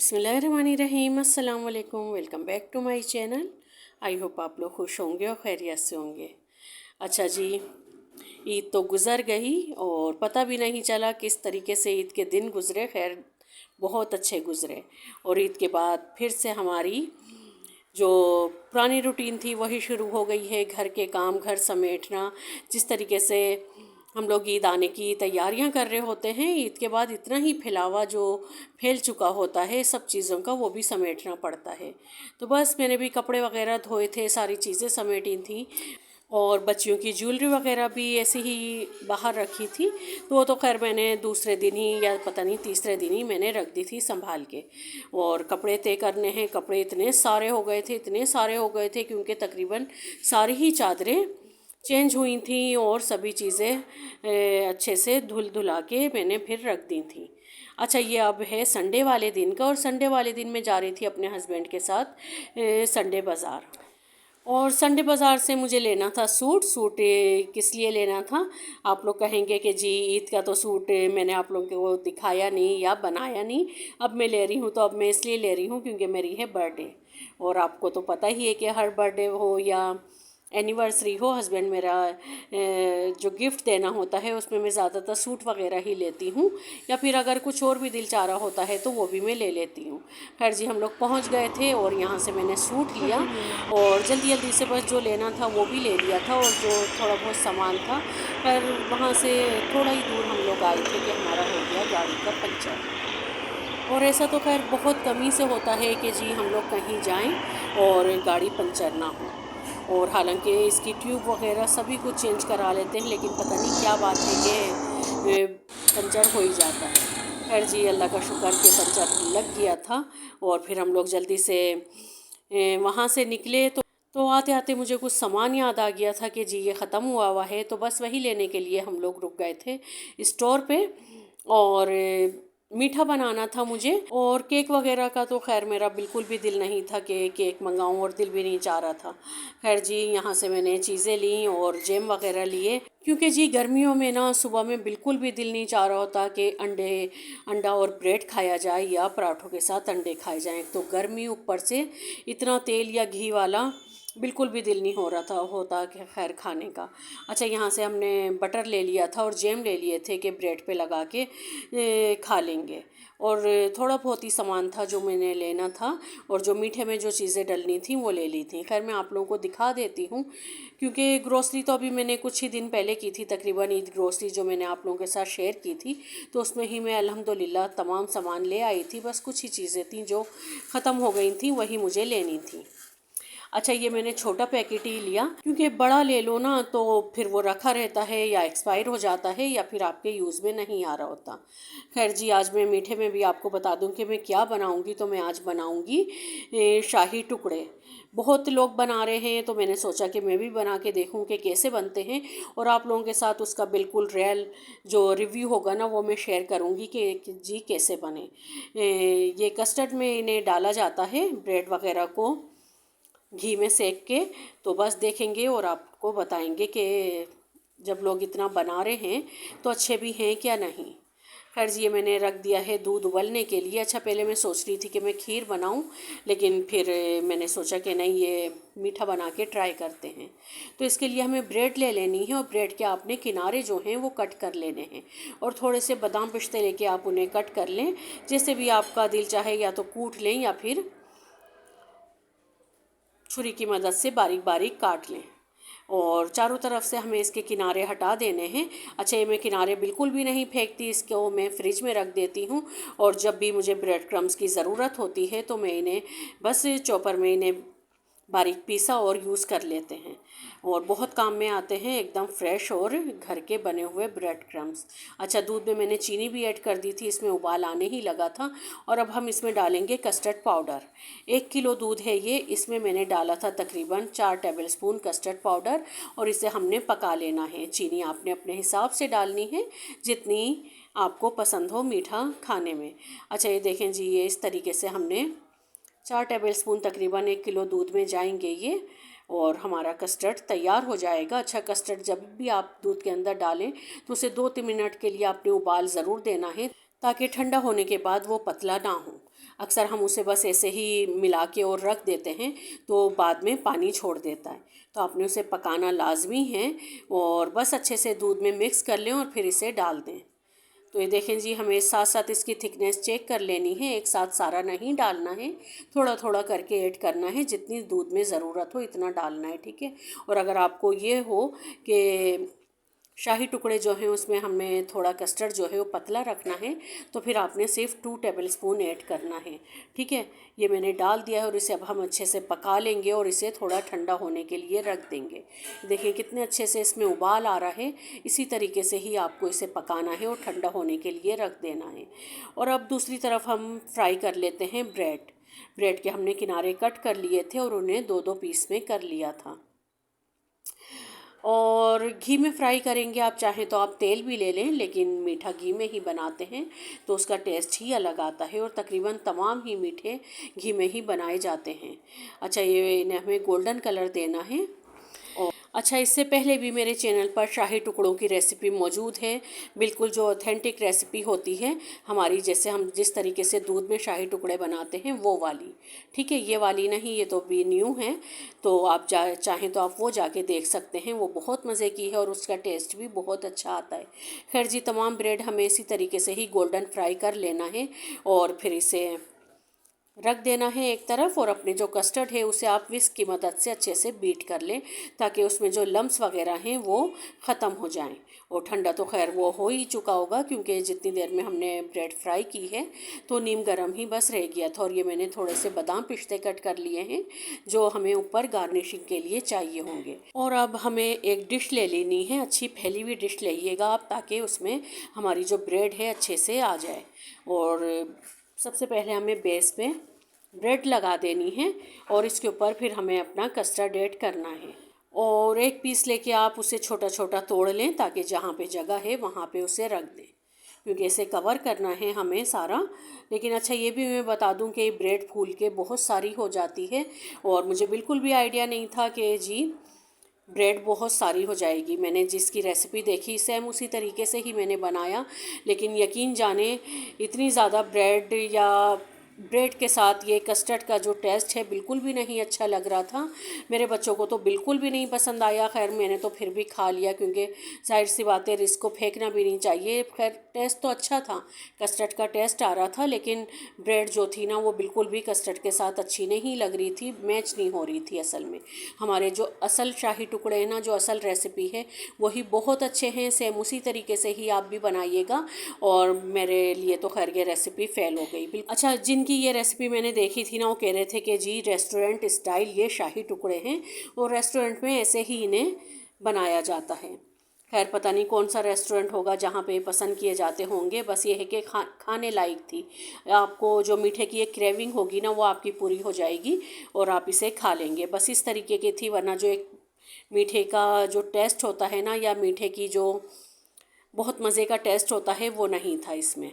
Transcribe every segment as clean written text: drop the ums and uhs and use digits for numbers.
बिस्मिल्लाहिर्रहमानिर्रहीम, अस्सलाम वालेकुम। Welcome back to my channel. I hope आप लोग खुश होंगे और खैरियत से होंगे। अच्छा जी, ईद तो गुज़र गई और पता भी नहीं चला किस तरीके से ईद के दिन गुज़रे। खैर बहुत अच्छे गुज़रे। और ईद के बाद फिर से हमारी जो पुरानी रूटीन थी वही शुरू हो गई है। घर के काम, घर समेटना। जिस तरीके से हम लोग ईद आने की तैयारियां कर रहे होते हैं, ईद के बाद इतना ही फैलावा जो फैल चुका होता है सब चीज़ों का, वो भी समेटना पड़ता है। तो बस मैंने भी कपड़े वगैरह धोए थे, सारी चीज़ें समेटी थी और बच्चियों की ज्वेलरी वगैरह भी ऐसे ही बाहर रखी थी। तो वो तो खैर मैंने दूसरे दिन ही या पता नहीं तीसरे दिन ही मैंने रख दी थी संभाल के। और कपड़े तय करने हैं। कपड़े इतने सारे हो गए थे, इतने सारे हो गए थे, क्योंकि तकरीबन सारी ही चादरें चेंज हुई थी और सभी चीज़ें अच्छे से धुल धुला के मैंने फिर रख दी थी। अच्छा, ये अब है संडे वाले दिन का। और संडे वाले दिन मैं जा रही थी अपने हस्बैंड के साथ संडे बाज़ार। और संडे बाज़ार से मुझे लेना था सूट किस लिए लेना था। आप लोग कहेंगे कि जी ईद का तो सूट मैंने आप लोगों को दिखाया नहीं या बनाया नहीं। अब मैं ले रही हूँ तो अब मैं इसलिए ले रही हूँ क्योंकि मेरी है बर्थडे। और आपको तो पता ही है कि हर बर्थडे हो या एनिवर्सरी हो, हस्बैंड मेरा जो गिफ्ट देना होता है उसमें मैं ज़्यादातर सूट वगैरह ही लेती हूँ, या फिर अगर कुछ और भी दिल चाह रहा होता है तो वो भी मैं ले लेती हूँ। खैर जी, हम लोग पहुँच गए थे और यहाँ से मैंने सूट लिया और जल्दी जल्दी से बस जो लेना था वो भी ले लिया था। और जो थोड़ा बहुत सामान था, पर वहाँ से थोड़ा ही दूर हम लोग आए थे कि हमारा हो गया गाड़ी का पंचर। और ऐसा तो खैर बहुत कम ही से होता है कि जी हम लोग कहीं जाएं और गाड़ी पंचर ना हो। और हालांकि इसकी ट्यूब वगैरह सभी कुछ चेंज करा लेते हैं, लेकिन पता नहीं क्या बात है कि पंचर हो ही जाता है। खैर जी, अल्लाह का शुक्र कि पंचर लग गया था। और फिर हम लोग जल्दी से वहाँ से निकले। तो आते आते मुझे कुछ सामान याद आ गया था कि जी ये ख़त्म हुआ हुआ है, तो बस वही लेने के लिए हम लोग रुक गए थे स्टोर पे। और मीठा बनाना था मुझे। और केक वगैरह का तो खैर मेरा बिल्कुल भी दिल नहीं था कि केक मंगाऊं, और दिल भी नहीं चाह रहा था। खैर जी, यहाँ से मैंने चीज़ें ली और जैम वगैरह लिए, क्योंकि जी गर्मियों में ना सुबह में बिल्कुल भी दिल नहीं चाह रहा होता कि अंडा और ब्रेड खाया जाए या पराठों के साथ अंडे खाए जाएं। तो गर्मी ऊपर से इतना तेल या घी वाला बिल्कुल भी दिल नहीं हो रहा था होता कि खैर खाने का। अच्छा, यहाँ से हमने बटर ले लिया था और जैम ले लिए थे कि ब्रेड पे लगा के खा लेंगे। और थोड़ा बहुत ही सामान था जो मैंने लेना था, और जो मीठे में जो चीज़ें डलनी थी वो ले ली थी। खैर मैं आप लोगों को दिखा देती हूँ, क्योंकि ग्रोसरी तो अभी मैंने कुछ ही दिन पहले की थी, तकरीबन ईद ग्रोसरी जो मैंने आप लोगों के साथ शेयर की थी, तो उसमें ही मैं अल्हम्दुलिल्लाह तमाम सामान ले आई थी। बस कुछ ही चीज़ें थी जो ख़त्म हो गई थी, वही मुझे लेनी थी। अच्छा, ये मैंने छोटा पैकेट ही लिया, क्योंकि बड़ा ले लो ना तो फिर वो रखा रहता है या एक्सपायर हो जाता है या फिर आपके यूज़ में नहीं आ रहा होता। खैर जी, आज मैं मीठे में भी आपको बता दूं कि मैं क्या बनाऊंगी। तो मैं आज बनाऊंगी शाही टुकड़े। बहुत लोग बना रहे हैं तो मैंने सोचा कि मैं भी बना के देखूं कि कैसे बनते हैं, और आप लोगों के साथ उसका बिल्कुल रियल जो रिव्यू होगा ना वो मैं शेयर करूंगी कि जी कैसे बने। ये कस्टर्ड में इन्हें डाला जाता है, ब्रेड वगैरह को घी में सेक के। तो बस देखेंगे और आपको बताएंगे कि जब लोग इतना बना रहे हैं तो अच्छे भी हैं क्या नहीं। खैर जी, ये मैंने रख दिया है दूध उबलने के लिए। अच्छा, पहले मैं सोच रही थी कि मैं खीर बनाऊं, लेकिन फिर मैंने सोचा कि नहीं, ये मीठा बना के ट्राई करते हैं। तो इसके लिए हमें ब्रेड ले लेनी है और ब्रेड के आपने किनारे जो हैं वो कट कर लेने हैं, और थोड़े से बादाम पिस्ते लेके आप उन्हें कट कर लें। जैसे भी आपका दिल चाहे, या तो कूट लें या फिर छुरी की मदद से बारीक बारीक काट लें। और चारों तरफ से हमें इसके किनारे हटा देने हैं। अच्छा, ये मैं किनारे बिल्कुल भी नहीं फेंकती, इसको मैं फ्रिज में रख देती हूँ। और जब भी मुझे ब्रेड क्रम्स की ज़रूरत होती है तो मैं इन्हें बस चॉपर में इन्हें बारीक पीसा और यूज़ कर लेते हैं, और बहुत काम में आते हैं, एकदम फ्रेश और घर के बने हुए ब्रेड क्रम्स। अच्छा, दूध में मैंने चीनी भी ऐड कर दी थी, इसमें उबाल आने ही लगा था। और अब हम इसमें डालेंगे कस्टर्ड पाउडर। 1 किलो दूध है ये, इसमें मैंने डाला था तकरीबन 4 टेबल स्पून कस्टर्ड पाउडर, और इसे हमने पका लेना है। चीनी आपने अपने हिसाब से डालनी है जितनी आपको पसंद हो मीठा खाने में। अच्छा, ये देखें जी, ये इस तरीके से हमने 4 टेबल स्पून तकरीबन 1 किलो दूध में जाएंगे ये, और हमारा कस्टर्ड तैयार हो जाएगा। अच्छा, कस्टर्ड जब भी आप दूध के अंदर डालें तो उसे 2-3 मिनट के लिए आपने उबाल ज़रूर देना है, ताकि ठंडा होने के बाद वो पतला ना हो। अक्सर हम उसे बस ऐसे ही मिला के और रख देते हैं तो बाद में पानी छोड़ देता है। तो आपने उसे पकाना लाजमी है और बस अच्छे से दूध में मिक्स कर लें और फिर इसे डाल दें। तो ये देखें जी, हमें साथ साथ इसकी थिकनेस चेक कर लेनी है, एक साथ सारा नहीं डालना है, थोड़ा थोड़ा करके ऐड करना है, जितनी दूध में ज़रूरत हो इतना डालना है, ठीक है। और अगर आपको ये हो कि शाही टुकड़े जो हैं उसमें हमें थोड़ा कस्टर्ड जो है वो पतला रखना है तो फिर आपने सिर्फ 2 टेबलस्पून ऐड करना है, ठीक है। ये मैंने डाल दिया है और इसे अब हम अच्छे से पका लेंगे और इसे थोड़ा ठंडा होने के लिए रख देंगे। देखिए कितने अच्छे से इसमें उबाल आ रहा है, इसी तरीके से ही आपको इसे पकाना है और ठंडा होने के लिए रख देना है। और अब दूसरी तरफ हम फ्राई कर लेते हैं ब्रेड के हमने किनारे कट कर लिए थे और उन्हें 2-2 पीस में कर लिया था। और घी में फ्राई करेंगे, आप चाहें तो आप तेल भी ले लें, लेकिन मीठा घी में ही बनाते हैं तो उसका टेस्ट ही अलग आता है और तकरीबन तमाम ही मीठे घी में ही बनाए जाते हैं। अच्छा, ये इन्हें हमें गोल्डन कलर देना है। अच्छा, इससे पहले भी मेरे चैनल पर शाही टुकड़ों की रेसिपी मौजूद है, बिल्कुल जो ऑथेंटिक रेसिपी होती है हमारी, जैसे हम जिस तरीके से दूध में शाही टुकड़े बनाते हैं वो वाली, ठीक है। ये वाली नहीं, ये तो भी न्यू है, तो आप चाहें तो आप वो जाके देख सकते हैं, वो बहुत मज़े की है और उसका टेस्ट भी बहुत अच्छा आता है। खैर जी, तमाम ब्रेड हमें इसी तरीके से ही गोल्डन फ्राई कर लेना है और फिर इसे रख देना है एक तरफ। और अपने जो कस्टर्ड है उसे आप विस्क की मदद से अच्छे से बीट कर लें ताकि उसमें जो लम्स वगैरह हैं वो ख़त्म हो जाएं। और ठंडा तो खैर वो हो ही चुका होगा क्योंकि जितनी देर में हमने ब्रेड फ्राई की है तो नीम गर्म ही बस रह गया था। और ये मैंने थोड़े से बादाम पिस्ते कट कर लिए हैं जो हमें ऊपर गार्निशिंग के लिए चाहिए होंगे। और अब हमें एक डिश ले लेनी है, अच्छी फैली हुई डिश लाइएगा आप, ताकि उसमें हमारी जो ब्रेड है अच्छे से आ जाए। और सबसे पहले हमें बेस पे ब्रेड लगा देनी है और इसके ऊपर फिर हमें अपना कस्टर्ड ऐड करना है। और एक पीस लेके आप उसे छोटा छोटा तोड़ लें ताकि जहाँ पे जगह है वहाँ पे उसे रख दें, क्योंकि इसे कवर करना है हमें सारा। लेकिन अच्छा, ये भी मैं बता दूं कि ब्रेड फूल के बहुत सारी हो जाती है और मुझे बिल्कुल भी आइडिया नहीं था कि जी ब्रेड बहुत सारी हो जाएगी। मैंने जिसकी रेसिपी देखी सेम उसी तरीके से ही मैंने बनाया, लेकिन यकीन जाने इतनी ज़्यादा ब्रेड के साथ ये कस्टर्ड का जो टेस्ट है बिल्कुल भी नहीं अच्छा लग रहा था। मेरे बच्चों को तो बिल्कुल भी नहीं पसंद आया। खैर मैंने तो फिर भी खा लिया क्योंकि जाहिर सी बात है, रिस्क को फेंकना भी नहीं चाहिए। खैर टेस्ट तो अच्छा था, कस्टर्ड का टेस्ट आ रहा था, लेकिन ब्रेड जो थी ना वो बिल्कुल भी कस्टर्ड के साथ अच्छी नहीं लग रही थी, मैच नहीं हो रही थी। असल में हमारे जो असल शाही टुकड़े हैं ना, जो असल रेसिपी है वही बहुत अच्छे हैं। सेम उसी तरीके से ही आप भी बनाइएगा। और मेरे लिए तो खैर ये रेसिपी फेल हो गई बिल्कुल। अच्छा, जिनकी ये रेसिपी मैंने देखी थी ना वो कह रहे थे कि जी रेस्टोरेंट स्टाइल ये शाही टुकड़े हैं और रेस्टोरेंट में ऐसे ही इन्हें बनाया जाता है। खैर पता नहीं कौन सा रेस्टोरेंट होगा जहाँ पे पसंद किए जाते होंगे। बस ये है कि खाने लायक थी। आपको जो मीठे की एक क्रेविंग होगी ना वो आपकी पूरी हो जाएगी और आप इसे खा लेंगे। बस इस तरीके की थी, वरना जो एक मीठे का जो टेस्ट होता है ना, या मीठे की जो बहुत मज़े का टेस्ट होता है वो नहीं था इसमें।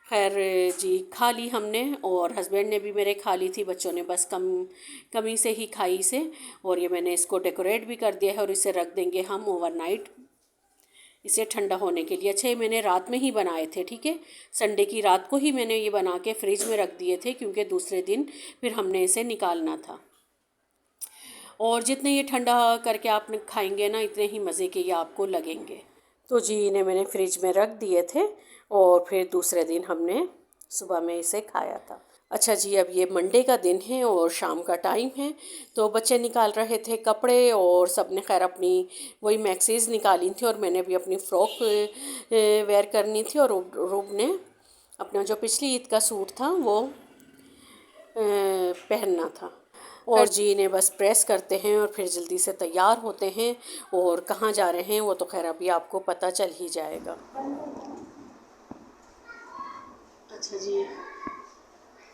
खैर जी, खा ली हमने और हस्बैंड ने भी मेरे खा ली थी, बच्चों ने बस कमी से ही खाई इसे। और ये मैंने इसको डेकोरेट भी कर दिया है और इसे रख देंगे हम ओवरनाइट इसे ठंडा होने के लिए। अच्छा, ये मैंने रात में ही बनाए थे, ठीक है। संडे की रात को ही मैंने ये बना के फ्रिज में रख दिए थे क्योंकि दूसरे दिन फिर हमने इसे निकालना था। और जितने ये ठंडा करके आप खाएंगे ना इतने ही मज़े के ये आपको लगेंगे। तो जी इन्हें मैंने फ्रिज में रख दिए थे और फिर दूसरे दिन हमने सुबह में इसे खाया था। अच्छा जी, अब ये मंडे का दिन है और शाम का टाइम है, तो बच्चे निकाल रहे थे कपड़े और सब ने खैर अपनी वही मैक्सीज निकाली थी और मैंने भी अपनी फ़्रॉक वेयर करनी थी। और रूब ने अपना जो पिछली ईद का सूट था वो पहनना था। और जी इन्हें बस प्रेस करते हैं और फिर जल्दी से तैयार होते हैं। और कहाँ जा रहे हैं वो तो खैर अभी आपको पता चल ही जाएगा। अच्छा जी,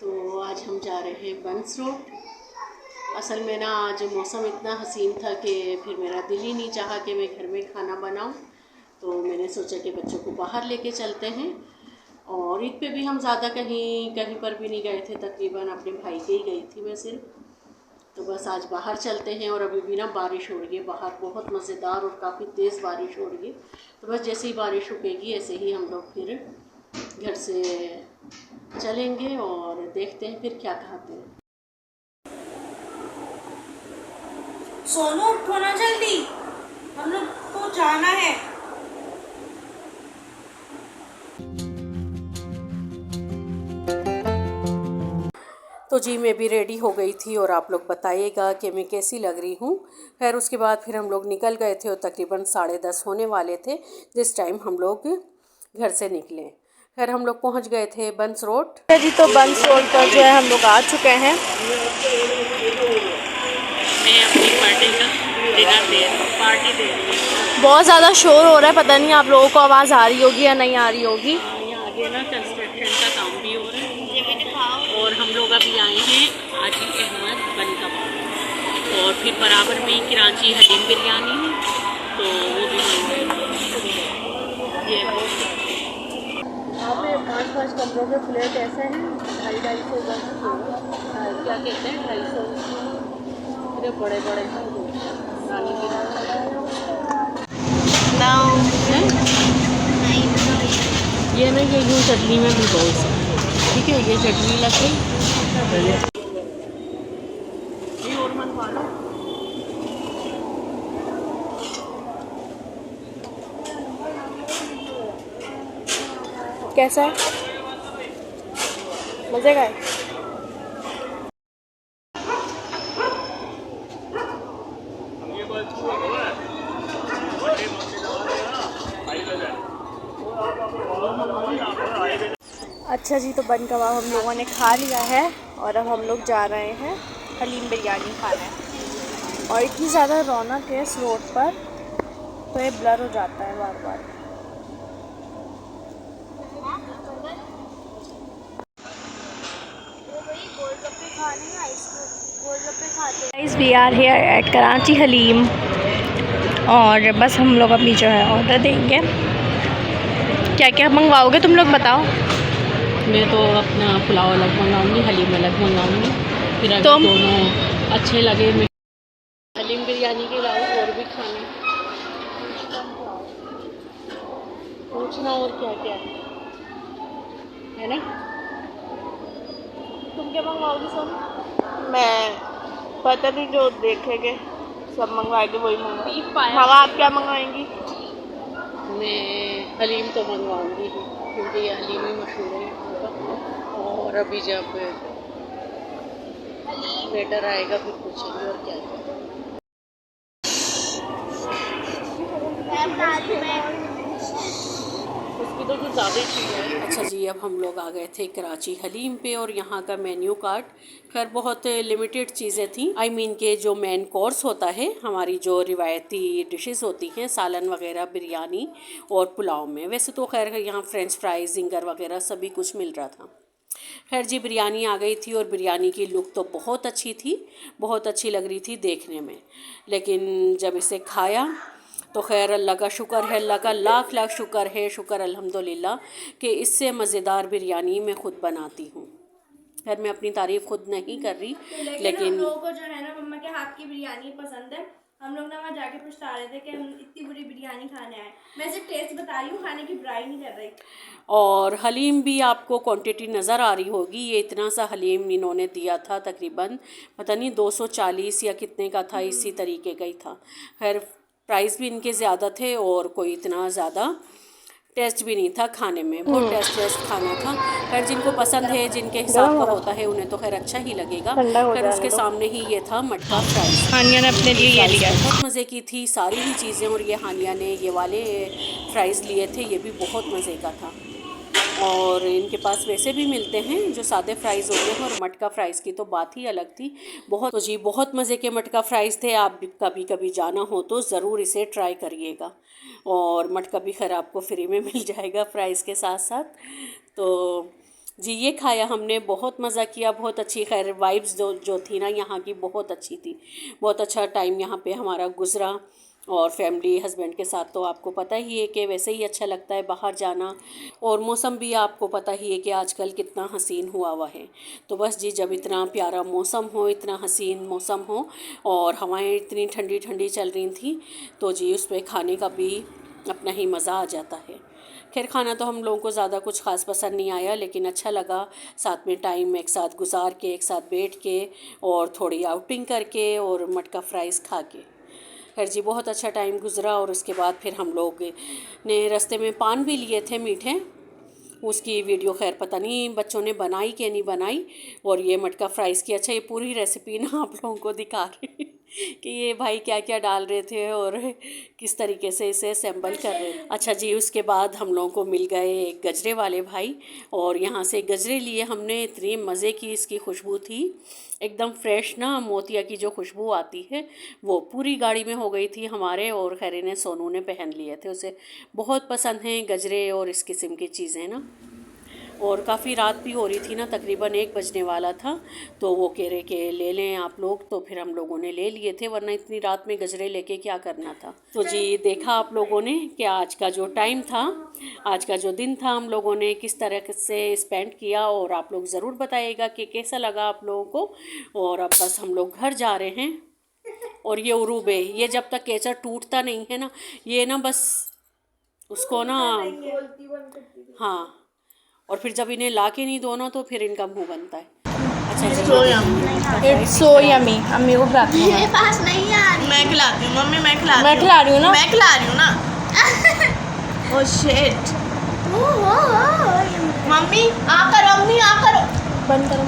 तो आज हम जा रहे हैं बंस रोड। असल में ना आज मौसम इतना हसीन था कि फिर मेरा दिल ही नहीं चाहा कि मैं घर में खाना बनाऊं, तो मैंने सोचा कि बच्चों को बाहर लेके चलते हैं। और ईद पे भी हम ज़्यादा कहीं पर भी नहीं गए थे, तकरीबन अपने भाई के ही गई थी मैं सिर्फ। तो बस आज बाहर चलते हैं और अभी भी ना बारिश हो रही है बाहर, बहुत मज़ेदार और काफ़ी तेज़ बारिश हो रही है। तो बस जैसे ही बारिश रुकेगी ऐसे ही हम लोग फिर घर से चलेंगे और देखते हैं फिर क्या खाते हैं। सोनू उठो ना जल्दी, हम लोग को जाना है। तो जी मैं भी रेडी हो गई थी और आप लोग बताइएगा कि मैं कैसी लग रही हूँ। खैर उसके बाद फिर हम लोग निकल गए थे और तकरीबन 10:30 होने वाले थे जिस टाइम हम लोग घर से निकले। खैर हम लोग पहुँच गए थे बंस रोड। जी तो बंस रोड पर जो है हम लोग आ चुके हैं। मैं अपनी पार्टी का डिनर दे पार्टी दे रही हूँ। बहुत ज़्यादा शोर हो रहा है, पता नहीं आप लोगों को आवाज़ आ रही होगी या नहीं आ रही होगी। यहाँ आगे ना कंस्ट्रक्शन का काम भी हो रहा है और हम लोग अभी आए हैं आजी अहमद बन कबाब और फिर बराबर में ही कराची हलीम बिरयानी है तो वो भी मंगवाएंगे। ये यहाँ पे 5-5 कमरों के फ्लैट ऐसे हैं 250-250 क्या कहते हैं 250 इतने बड़े बड़े रानी की ये ना ये यूँ चटनी में भी बहुत ठीक है। ये चटनी लग गई ये और मनवा लो। कैसा है, मज़े का है? अच्छा जी, तो बन कबाब हम लोगों ने खा लिया है और अब हम लोग जा रहे हैं हलीम बिरयानी खाने। और इतनी ज़्यादा रौनक है इस रोड पर तो ये ब्लर हो जाता है बार बार। We are here at Karachi Haleem और बस हम लोग अभी जो है ऑर्डर देंगे। क्या क्या मंगवाओगे तुम लोग बताओ? मैं तो अपना पुलाव अलग मंगाऊंगी हलीम अलग मंगाऊंगी फिर अगर दोनों अच्छे लगे मैं हलीम बिरयानी के अलावा और भी खाना पूछना और क्या क्या है ना। तुम क्या मंगवाओगी सोनू? मैं पता नहीं, जो देखेंगे सब मंगवाएंगे वही मंगवाएंगे। हाँ, आप क्या मंगवाएंगी? मैं हलीम तो मंगवाऊंगी क्योंकि ये हलीम ही मशहूर है यहाँ का। और अभी जब बेटर आएगा फिर पूछेंगे और क्या क्या। उसकी तो कुछ ज़्यादा ही चीज़ है। अच्छा जी अब हम लोग आ गए थे कराची हलीम पे और यहाँ का मेन्यू कार्ड खैर बहुत लिमिटेड चीज़ें थी। आई मीन के जो मेन कोर्स होता है हमारी जो रिवायती डिशेस होती हैं सालन वगैरह बिरयानी और पुलाव में, वैसे तो खैर यहाँ फ्रेंच फ्राइज जिंगर वगैरह सभी कुछ मिल रहा था। खैर जी बिरयानी आ गई थी और बिरयानी की लुक तो बहुत अच्छी थी, बहुत अच्छी लग रही थी देखने में। लेकिन जब इसे खाया तो खैर अल्लाह का शुक्र है, अल्लाह का लाख लाख शुक्र है, शुक्र अल्हम्दुलिल्लाह कि इससे मज़ेदार बिरयानी मैं ख़ुद बनाती हूँ। खैर मैं अपनी तारीफ़ खुद नहीं कर रही लेकिन हम लोगों को जो है ना मम्मा के हाथ की बिरयानी पसंद है। हम लोग ना वहाँ जाके पछता रहे थे कि हम इतनी बुरी बिरयानी खाने आए। मैं सिर्फ टेस्ट बता रही हूँ, खाने की बुराई नहीं कर रही। और हलीम भी आपको क्वांटिटी नज़र आ रही होगी, ये इतना सा हलीम इन्होंने दिया था तकरीबन पता नहीं 240 या कितने का था, इसी तरीके का ही था। खैर प्राइस भी इनके ज़्यादा थे और कोई इतना ज़्यादा टेस्ट भी नहीं था खाने में, बहुत टेस्ट खाना था। खैर जिनको पसंद है जिनके हिसाब का होता है उन्हें तो खैर अच्छा ही लगेगा। खैर उसके सामने ही ये था मटका फ्राइज़। हानिया ने अपने लिए ये लिया, बहुत मज़े की थी सारी ही चीज़ें और ये हानिया ने ये वाले फ्राइज़ लिए थे, ये भी बहुत मज़े का था। और इनके पास वैसे भी मिलते हैं जो सादे फ्राइज़ होते हैं और मटका फ़्राइज़ की तो बात ही अलग थी। बहुत तो जी बहुत मज़े के मटका फ़्राइज़ थे, आप कभी कभी जाना हो तो ज़रूर इसे ट्राई करिएगा। और मटका भी खैर आपको फ्री में मिल जाएगा फ्राइज़ के साथ साथ। तो जी ये खाया हमने, बहुत मज़ा किया, बहुत अच्छी खैर वाइब्स जो थी ना यहाँ की बहुत अच्छी थी। बहुत अच्छा टाइम यहाँ पे हमारा गुज़रा और फैमिली हस्बैंड के साथ तो आपको पता ही है कि वैसे ही अच्छा लगता है बाहर जाना। और मौसम भी आपको पता ही है कि आजकल कितना हसीन हुआ है। तो बस जी जब इतना प्यारा मौसम हो, इतना हसीन मौसम हो और हवाएं इतनी ठंडी ठंडी चल रही थी तो जी उस पर खाने का भी अपना ही मज़ा आ जाता है। खैर खाना तो हम लोगों को ज़्यादा कुछ ख़ास पसंद नहीं आया, लेकिन अच्छा लगा साथ में टाइम एक साथ गुजार के, एक साथ बैठ के और थोड़ी आउटिंग करके और मटका फ्राइज़ खा के। खैर जी बहुत अच्छा टाइम गुजरा। और उसके बाद फिर हम लोग ने रास्ते में पान भी लिए थे मीठे, उसकी वीडियो खैर पता नहीं बच्चों ने बनाई कि नहीं बनाई। और ये मटका फ्राइज़ की, अच्छा ये पूरी रेसिपी ना आप लोगों को दिखा रही कि ये भाई क्या क्या डाल रहे थे और किस तरीके से इसे असेंबल कर रहे थे। अच्छा जी उसके बाद हम लोगों को मिल गए एक गजरे वाले भाई, और यहाँ से गजरे लिए हमने। इतनी मज़े की इसकी खुशबू थी, एकदम फ्रेश ना मोतिया की जो खुशबू आती है वो पूरी गाड़ी में हो गई थी हमारे। और खैरी ने सोनू ने पहन लिए थे, उसे बहुत पसंद हैं गजरे और इस किस्म की चीज़ें ना। और काफ़ी रात भी हो रही थी ना, तकरीबन 1 बजने वाला था, तो वो कह रहे कि ले लें आप लोग, तो फिर हम लोगों ने ले लिए थे, वरना इतनी रात में गजरे लेके क्या करना था। तो जी देखा आप लोगों ने कि आज का जो टाइम था, आज का जो दिन था, हम लोगों ने किस तरह से स्पेंड किया। और आप लोग ज़रूर बताइएगा कि कैसा लगा आप लोगों को। और अब बस हम लोग घर जा रहे हैं। और ये उरूब है, ये जब तक केचर टूटता नहीं है ना, ये ना बस उसको ना, हाँ, और फिर जब इन्हें ला के नहीं दो ना तो फिर इनका मुंह बनता है। अच्छा जी इट्स सो यमी। अम्मी को खिलाती हूँ। मेरे पास नहीं आ रही। मैं खिलाती हूँ मम्मी, मैं खिलाती मैं खिला रही हूँ ना। मैं खिला रही हूँ ना। ओह शिट ओ मम्मी आ करो, अम्मी आ करो। बंद करो।